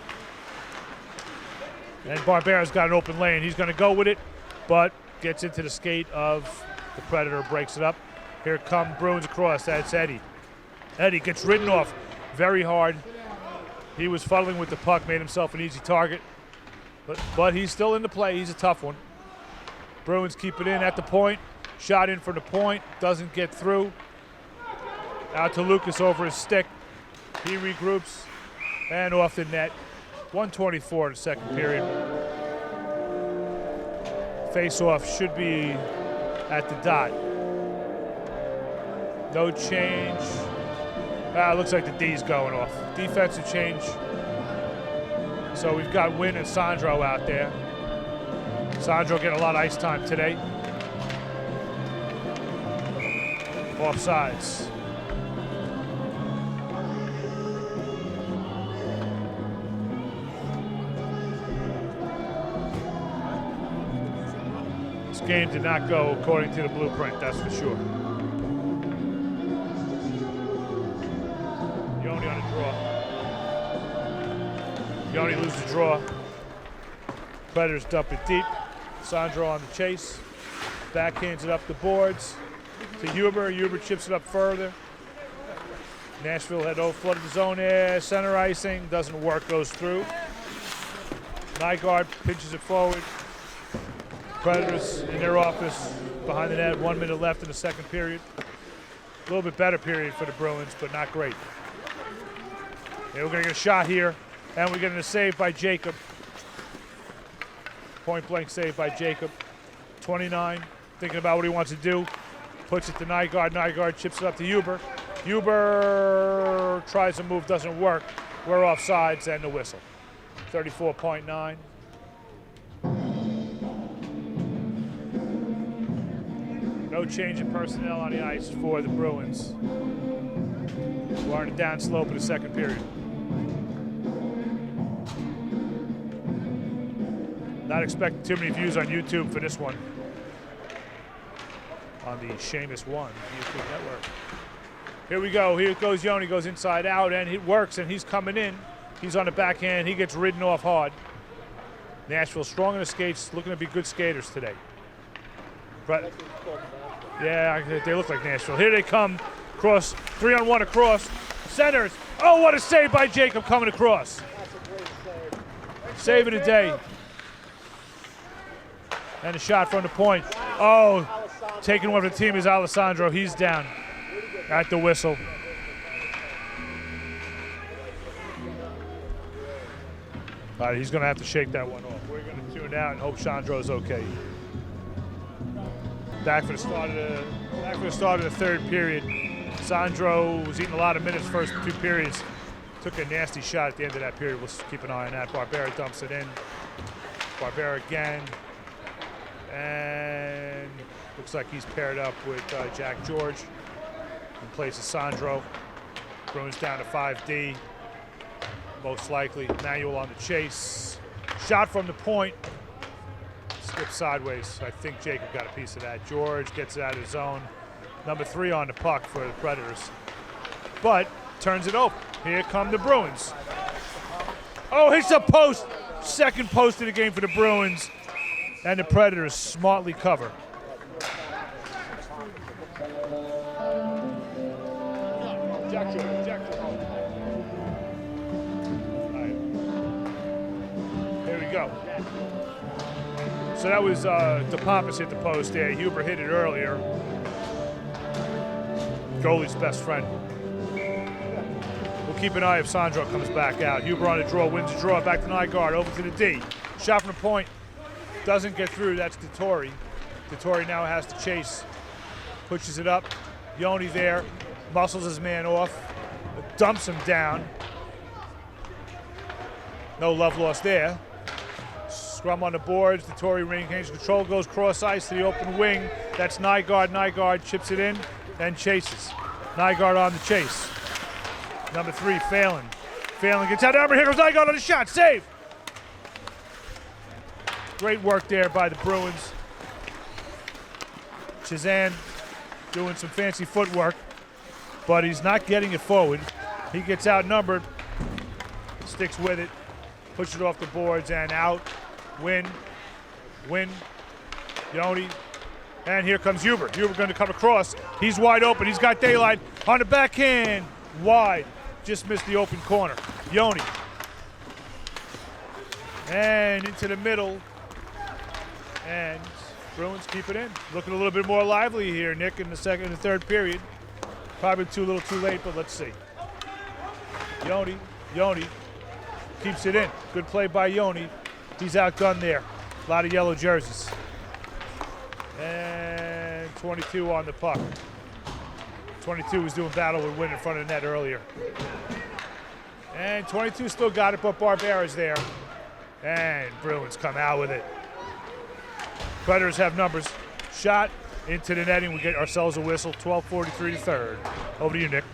And Barbera's got an open lane. He's going to go with it, but gets into the skate of the Predator, breaks it up. Here come Bruins across. That's Eddie. Eddie gets ridden off very hard. He was fuddling with the puck, made himself an easy target. But he's still in the play. He's a tough one. Bruins keep it in at the point. Shot in from the point. Doesn't get through. Out to Lucas over his stick. He regroups. And off the net. 1:24 in the second period. Face-off should be at the dot. No change. Looks like the D's going off. Defensive change. So we've got Wynn and Sandro out there. Sandro getting a lot of ice time today. Offsides. This game did not go according to the blueprint, that's for sure. Yoni on the draw. Yoni loses the draw. Predators dump it deep. Sandro on the chase. Backhands it up the boards to Huber. Huber chips it up further. Nashville had flooded the zone there. Center icing. Doesn't work. Goes through. Nygaard pinches it forward. Predators in their office behind the net. 1 minute left in the second period. A little bit better period for the Bruins, but not great. Yeah, we're going to get a shot here, and we're getting a save by Jacob. Point blank save by Jacob. 29, thinking about what he wants to do. Puts it to Nygaard. Nygaard chips it up to Huber. Huber tries to move, doesn't work. We're offsides and the whistle. 34.9. No change in personnel on the ice for the Bruins. We're on a down slope in the second period. Not expecting too many views on YouTube for this one. On the Seamus One YouTube network. Here we go. Here goes Yoni. Goes inside out, and it works, and he's coming in. He's on the backhand. He gets ridden off hard. Nashville strong in the skates, looking to be good skaters today. But yeah, they look like Nashville. Here they come. Cross, 3-on-1 across. Centers. Oh, what a save by Jacob coming across.
That's a great save.
Save of the day. And a shot from the point. Oh, taking one for the team is Alessandro. He's down at the whistle. All right, he's going to have to shake that one off. We're going to tune out and hope Sandro's okay. Back for the start of the third period. Sandro was eating a lot of minutes first 2 periods. Took a nasty shot at the end of that period. We'll keep an eye on that. Barbera dumps it in. Barbera again. And looks like he's paired up with Jack George in place of Sandro. Bruins down to 5D. Most likely. Manuel on the chase. Shot from the point. Skips sideways. I think Jacob got a piece of that. George gets it out of his zone. Number 3 on the puck for the Predators. But turns it open. Here come the Bruins. Oh, hits a post. Second post of the game for the Bruins. And the Predators smartly cover. Jack George. All right. Here we go. So that was DePompas hit the post there. Huber hit it earlier. Goalie's best friend. We'll keep an eye if Sandro comes back out. Huber on the draw, wins the draw, back to Nygaard, over to the D. Shot from the point, doesn't get through, that's Dettori. Dettori now has to chase, pushes it up. Yoni there, muscles his man off, dumps him down. No love lost there. Scrum on the boards, Dettori maintains control, goes cross ice to the open wing. That's Nygaard. Nygaard chips it in and chases. Nygaard on the chase. Number 3, Phelan. Phelan gets out. Here goes Nygaard on the shot. Save! Great work there by the Bruins. Chazan doing some fancy footwork, but he's not getting it forward. He gets outnumbered, sticks with it, pushes it off the boards and out. Win, Yoni, and here comes Huber. Huber going to come across. He's wide open. He's got daylight on the backhand. Wide, just missed the open corner. Yoni, and into the middle, and Bruins keep it in. Looking a little bit more lively here, Nick, in the second and third period. Probably a little too late, but let's see. Yoni keeps it in. Good play by Yoni. He's outgunned there. A lot of yellow jerseys. And 22 on the puck. 22 was doing battle with Wynn in front of the net earlier. And 22 still got it, but Barbera's there. And Bruins come out with it. Predators have numbers. Shot into the netting. We get ourselves a whistle. 12:43 to third. Over to you, Nick.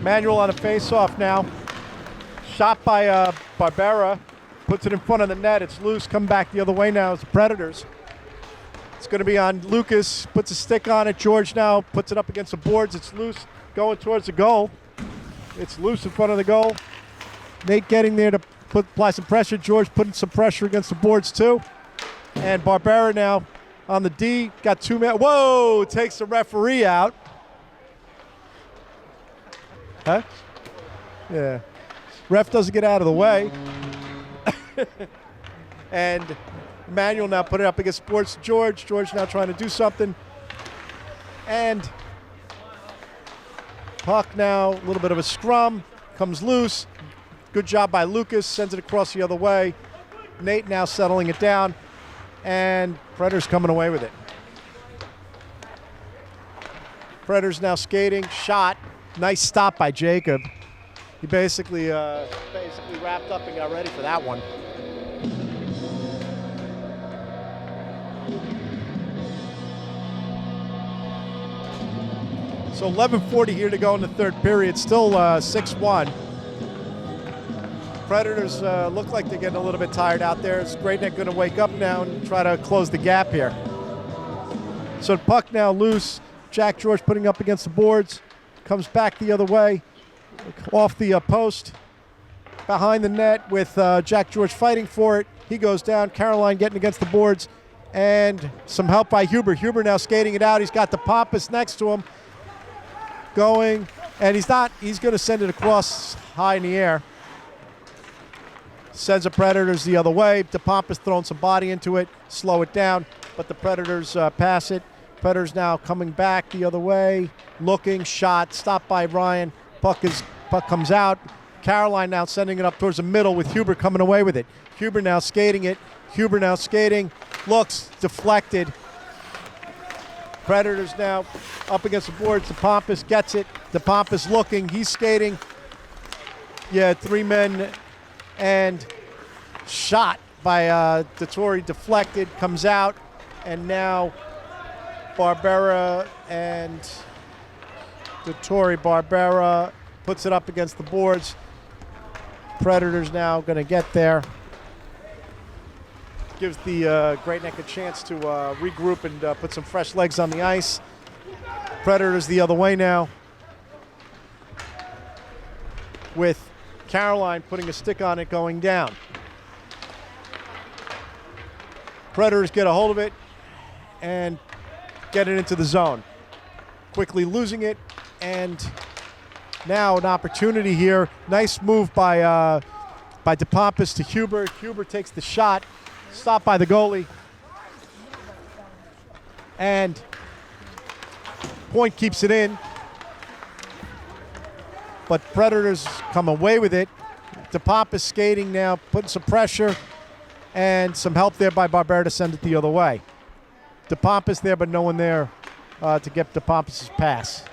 Manuel on a face-off now. Shot by Barbera. Puts it in front of the net. It's loose. Come back the other way now. It's the Predators. It's going to be on Lucas. Puts a stick on it. George now puts it up against the boards. It's loose. Going towards the goal. It's loose in front of the goal. Nate getting there to apply some pressure. George putting some pressure against the boards too. And Barbera now on the D. Got 2 men. Whoa! Takes the referee out. Huh? Yeah. Ref doesn't get out of the way. And Emmanuel now put it up against Sports George. George now trying to do something. And puck now, a little bit of a scrum. Comes loose. Good job by Lucas. Sends it across the other way. Nate now settling it down. And Predators coming away with it. Predators now skating. Shot. Nice stop by Jacob. He basically wrapped up and got ready for that one. So 11:40 here to go in the third period. Still 6-1. Predators look like they're getting a little bit tired out there. It's Great Neck going to wake up now and try to close the gap here. So puck now loose. Jack George putting up against the boards. Comes back the other way, off the post, behind the net with Jack George fighting for it. He goes down. Caroline getting against the boards, and some help by Huber. Huber now skating it out. He's got the Pappas next to him, going, and he's going to send it across high in the air. Sends the Predators the other way. DePompas throwing some body into it, slow it down, but the Predators pass it. Predators now coming back the other way, looking, shot, stopped by Ryan. Puck comes out. Caroline now sending it up towards the middle with Huber coming away with it. Huber now skating it. Huber now skating, looks, deflected. Predators now up against the boards. DePompas gets it. DePompas looking, he's skating. Yeah, 3 men, and shot by Dettori, deflected, comes out, and now Barbera and Barbera puts it up against the boards. Predators now going to get there. Gives the Great Neck a chance to regroup and put some fresh legs on the ice. Predators the other way now, with Caroline putting a stick on it going down. Predators get a hold of it and get it into the zone. Quickly losing it, and now an opportunity here. Nice move by DePompas to Huber. Huber takes the shot, stopped by the goalie, and Point keeps it in. But Predators come away with it. DePompas skating now, putting some pressure, and some help there by Barbera to send it the other way. DePompas there, but no one there to get DePompas' pass.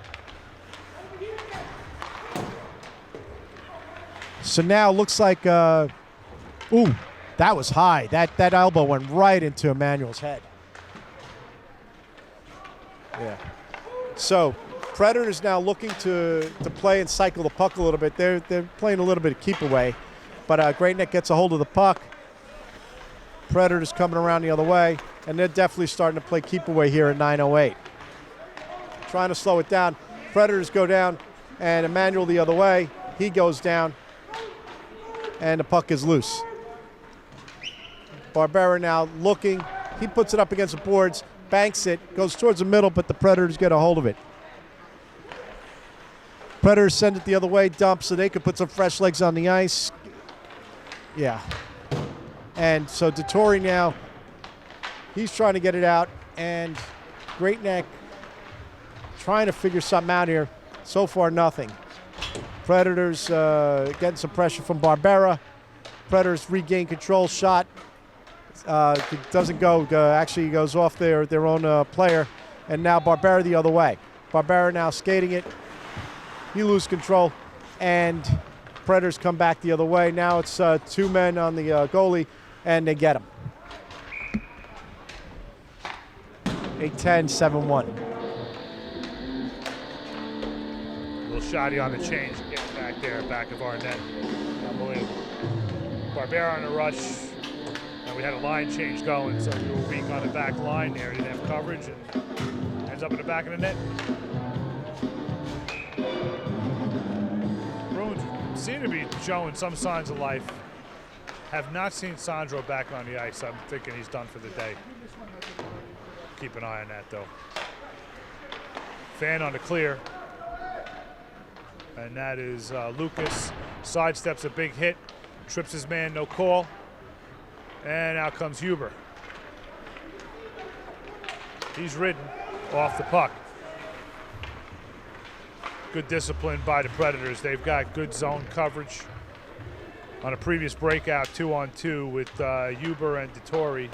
So now looks like, ooh, that was high. That elbow went right into Emmanuel's head. Yeah. So Predators now looking to play and cycle the puck a little bit. They're playing a little bit of keep away, but Great Neck gets a hold of the puck. Predators coming around the other way, and they're definitely starting to play keep away here at 9:08. Trying to slow it down. Predators go down, and Emmanuel the other way. He goes down, and the puck is loose. Barbera now looking. He puts it up against the boards, banks it, goes towards the middle, but the Predators get a hold of it. Predators send it the other way, dump, so they could put some fresh legs on the ice. Yeah. And so Dettori now, he's trying to get it out, and Great Neck trying to figure something out here. So far, nothing. Predators getting some pressure from Barbera. Predators regain control. Shot doesn't go. Actually goes off their own player. And now Barbera the other way. Barbera now skating it. He loses control. And Predators come back the other way. Now it's 2 men on the goalie, and they get him. 8-10, 7-1.
Little shoddy on the change, getting back there, back of our net. Unbelievable. Barbera on the rush, and we had a line change going, so we were weak on the back line there. Didn't have coverage, and ends up in the back of the net. Bruins seem to be showing some signs of life. Have not seen Sandro back on the ice. I'm thinking he's done for the day. Keep an eye on that, though. Fan on the clear. And that is Lucas. Sidesteps a big hit. Trips his man, no call. And out comes Huber. He's ridden off the puck. Good discipline by the Predators. They've got good zone coverage. On a previous breakout, 2-on-2 with Huber and Dettori,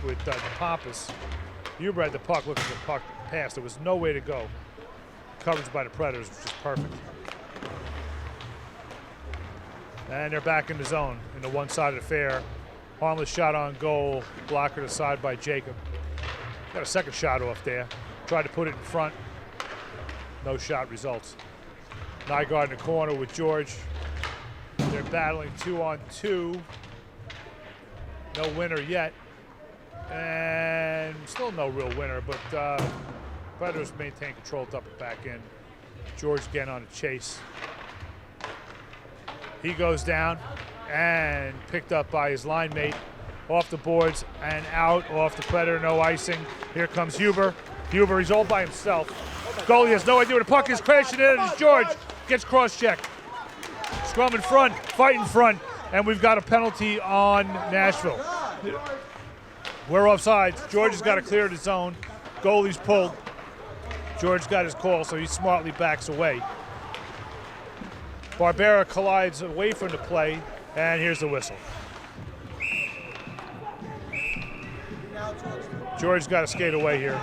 with Pampas. Huber had the puck, looking for the puck pass. There was no way to go. Coverage by the Predators was just perfect. And they're back in the zone in the one-sided affair. Harmless shot on goal, blocker to the side by Jacob. Got a second shot off there. Tried to put it in front. No shot results. Nygaard in the corner with George. They're battling 2-on-2. No winner yet. And still no real winner, but Predators maintain control up and back in. George again on a chase. He goes down and picked up by his line mate. Off the boards and out off the Predator, no icing. Here comes Huber. Huber, he's all by himself. Goalie has no idea where the puck is, crashing in. It's George. Gets cross-checked. Scrum in front, fight in front, and we've got a penalty on Nashville. We're offsides. George has got to clear the zone. Goalie's pulled. George got his call, so he smartly backs away. Barbera collides away from the play, and here's the whistle. George got to skate away here.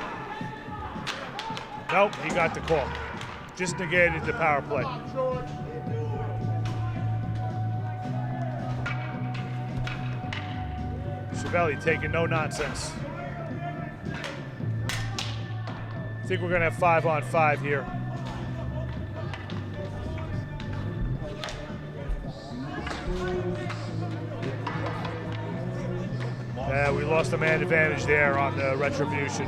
Nope, he got the call. Just negated the power play. Cervelli taking no nonsense. I think we're going to have 5-on-5 here. We lost the man advantage there on the retribution.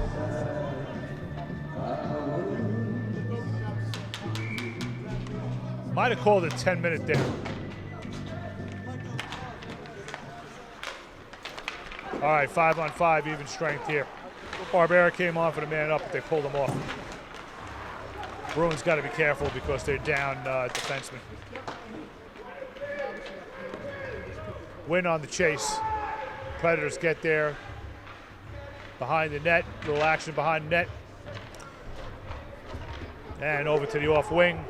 Might have called it 10-minute there. All right, 5-on-5, even strength here. Barbera came on for the man up, but they pulled him off. Bruins got to be careful because they're down defensemen. Win on the chase. Predators get there. Behind the net, little action behind the net. And over to the off wing.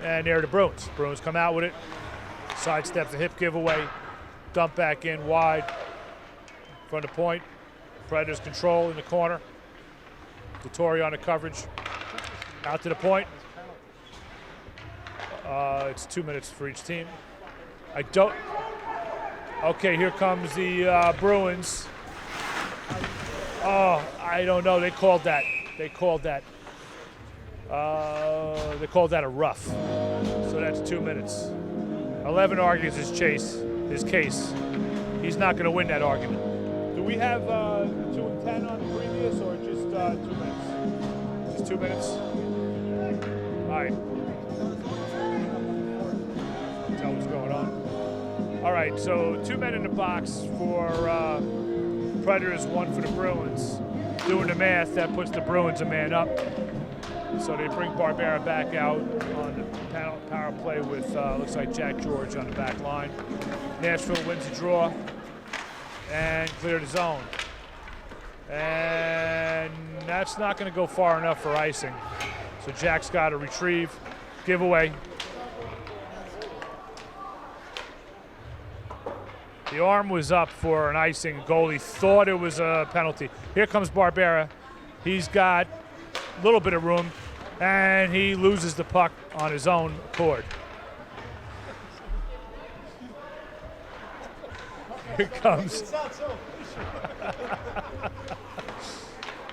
And there are the Bruins. Bruins come out with it. Sidesteps a hip giveaway. Dump back in wide. From the point. Predators control in the corner. Dettori on the coverage. Out to the point. It's 2 minutes for each team. Okay, here comes the Bruins. Oh, I don't know. They called that. They called that a rough. So that's 2 minutes. 11 argues his case. He's not going to win that argument. Do we have 2 and 10 on the previous, or just 2 minutes? Just 2 minutes. All right. Tell what's going on. All right. So 2 men in the box for Predators, 1 for the Bruins. Doing the math, that puts the Bruins a man up. So they bring Barbera back out on the power play with, looks like Jack George on the back line. Nashville wins the draw and clear the zone. And that's not going to go far enough for icing. So Jack's got to retrieve, giveaway. The arm was up for an icing. Goalie thought it was a penalty. Here comes Barbera. He's got a little bit of room, and he loses the puck on his own accord. Here comes.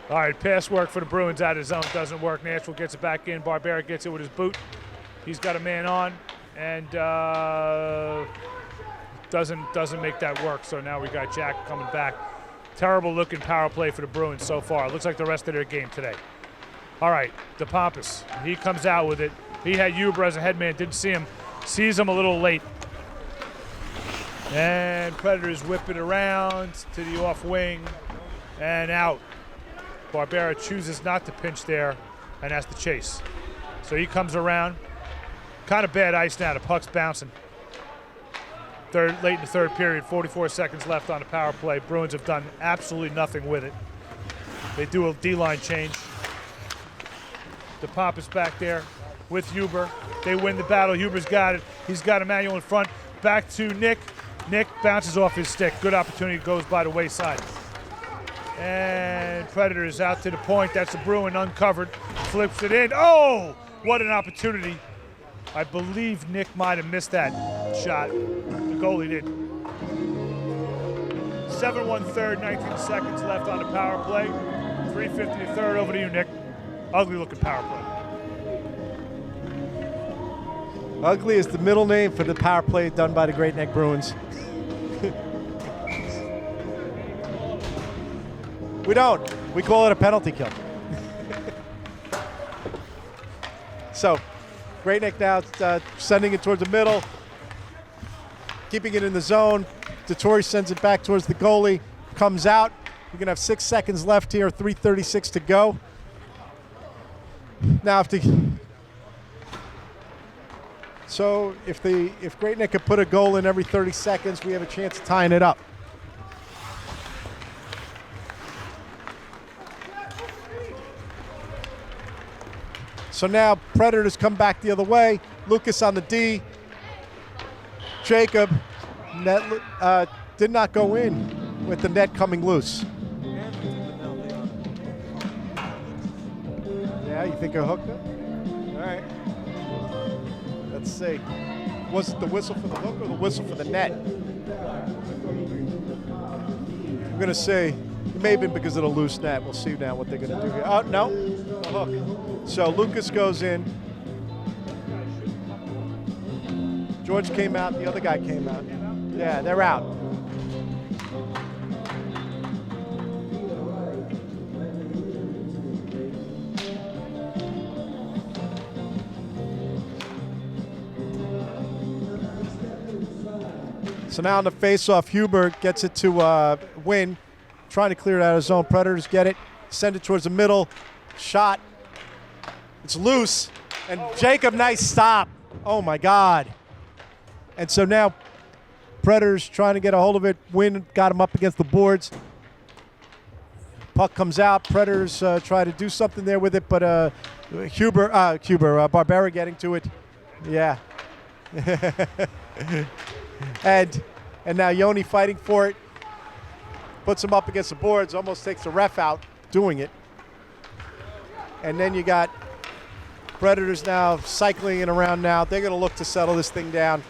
All right, pass work for the Bruins out of his zone. Doesn't work. Nashville gets it back in. Barbera gets it with his boot. He's got a man on, and doesn't make that work. So now we got Jack coming back. Terrible looking power play for the Bruins so far. Looks like the rest of their game today. All right, DePompas. He comes out with it. He had Huber as a headman. Didn't see him. Sees him a little late. And Predators whip it around to the off wing and out. Barbera chooses not to pinch there and has to chase. So he comes around. Kind of bad ice now. The puck's bouncing. Late in the third period, 44 seconds left on the power play. Bruins have done absolutely nothing with it. They do a D-line change. DePompas back there with Huber. They win the battle. Huber's got it. He's got Emmanuel in front. Back to Nick. Nick bounces off his stick. Good opportunity, goes by the wayside. And Predators out to the point. That's a Bruin uncovered. Flips it in. Oh, what an opportunity. I believe Nick might have missed that shot. The goalie did. 7-1 third, 19 seconds left on the power play. 3:50 to third. Over to you, Nick. Ugly looking power play.
Ugly is the middle name for the power play done by the Great Neck Bruins. We don't. We call it a penalty kill. So, Great Neck now sending it towards the middle, keeping it in the zone. DeTore sends it back towards the goalie, comes out. We're going to have 6 seconds left here, 3:36 to go. Now, if Great Neck could put a goal in every 30 seconds, we have a chance of tying it up. So now Predators come back the other way. Lucas on the D. Jacob did not go in with the net coming loose. Yeah, you think a hook? All right. Let's see. Was it the whistle for the hook or the whistle for the net? I'm going to say it may have been because of the loose net. We'll see now what they're going to do here. Oh, no, the hook. So Lucas goes in. George came out. The other guy came out. Yeah, they're out. So now on the face-off, Huber gets it to Win, trying to clear it out of his zone. Predators get it, send it towards the middle. Shot. It's loose. And Jacob, nice stop. Oh, my God. And so now Predators trying to get a hold of it. Win got him up against the boards. Puck comes out. Predators try to do something there with it, but Barbera getting to it. Yeah. and now Yoni fighting for it. Puts him up against the boards. Almost takes the ref out doing it. And then you got Predators now cycling it around now. They're going to look to settle this thing down.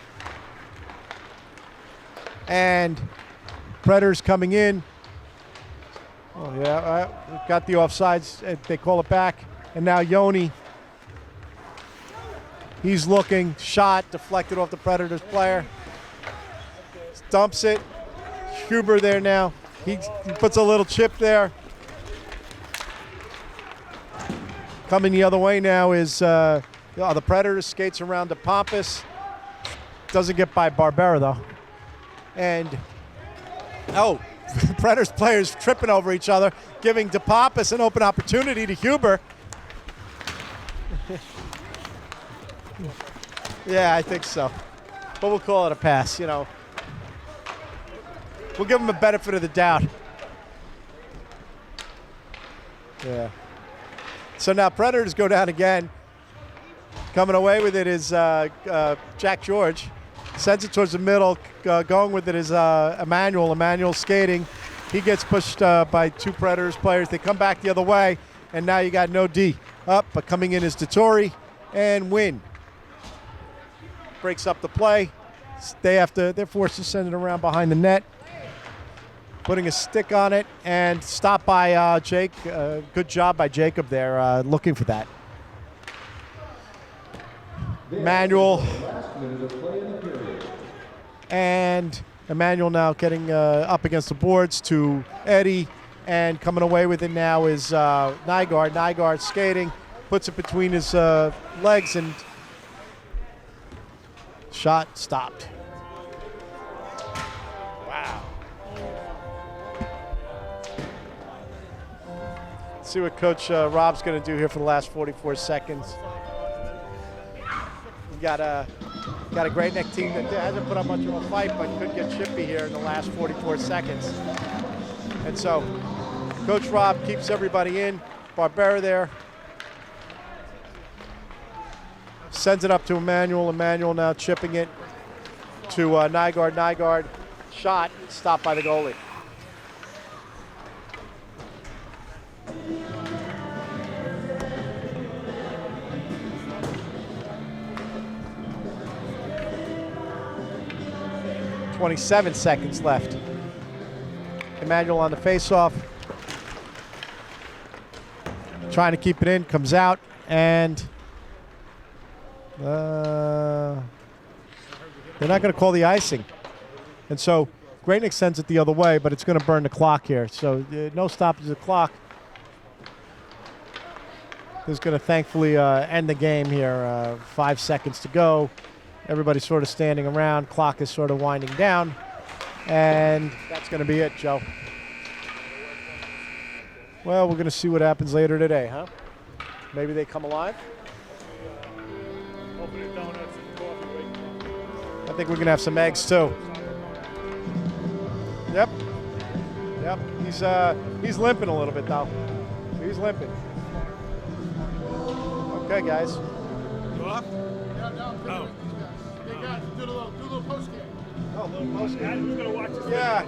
And Predators coming in. Oh, yeah, got the offsides. They call it back. And now Yoni. He's looking. Shot deflected off the Predators player. Dumps it. Huber there now. He puts a little chip there. Coming the other way now is the Predators skates around to Pompous. Doesn't get by Barbera though. And Predators players tripping over each other, giving DePompas an open opportunity to Huber. Yeah, I think so. But we'll call it a pass, you know. We'll give him a benefit of the doubt. Yeah. So now Predators go down again. Coming away with it is Jack George. Sends it towards the middle. Going with it is Emmanuel. Emmanuel skating. He gets pushed by two Predators players. They come back the other way, and now you got no D. Up, but coming in is Dettori and Wynn. Breaks up the play. They're forced to send it around behind the net. Putting a stick on it, and stopped by Jake. Good job by Jacob there, looking for that. Emmanuel. And Emmanuel now getting up against the boards to Eddie, and coming away with it now is Nygaard. Nygaard skating, puts it between his legs, and shot stopped. Wow. Let's see what Coach Rob's going to do here for the last 44 seconds. We got a Great Neck team that hasn't put up much of a fight, but could get chippy here in the last 44 seconds. And so Coach Rob keeps everybody in. Barbera there. Sends it up to Emmanuel. Emmanuel now chipping it to Nygaard. Nygaard shot, stopped by the goalie. .27 seconds left. Emmanuel on the faceoff. Trying to keep it in, comes out, and they're not going to call the icing. And so Great Neck sends it the other way, but it's going to burn the clock here. So no stoppage of the clock. This is going to thankfully end the game here. 5 seconds to go. Everybody's sort of standing around. Clock is sort of winding down. And that's going to be it, Joe. Well, we're going to see what happens later today, huh? Maybe they come alive? I think we're going to have some eggs, too. Yep. Yep. He's limping a little bit, though. He's limping. Okay, guys.
Go off? Oh. Do a little post game.
Oh, a little post game.
Who's going to watch this?
Yeah.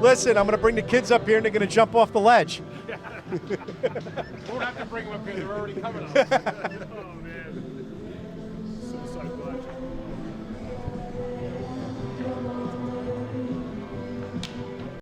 Listen, I'm going to bring the kids up here, and they're going to jump off the ledge.
Won't have to bring them up here. They're already coming up.
Oh, man. Suicide flash.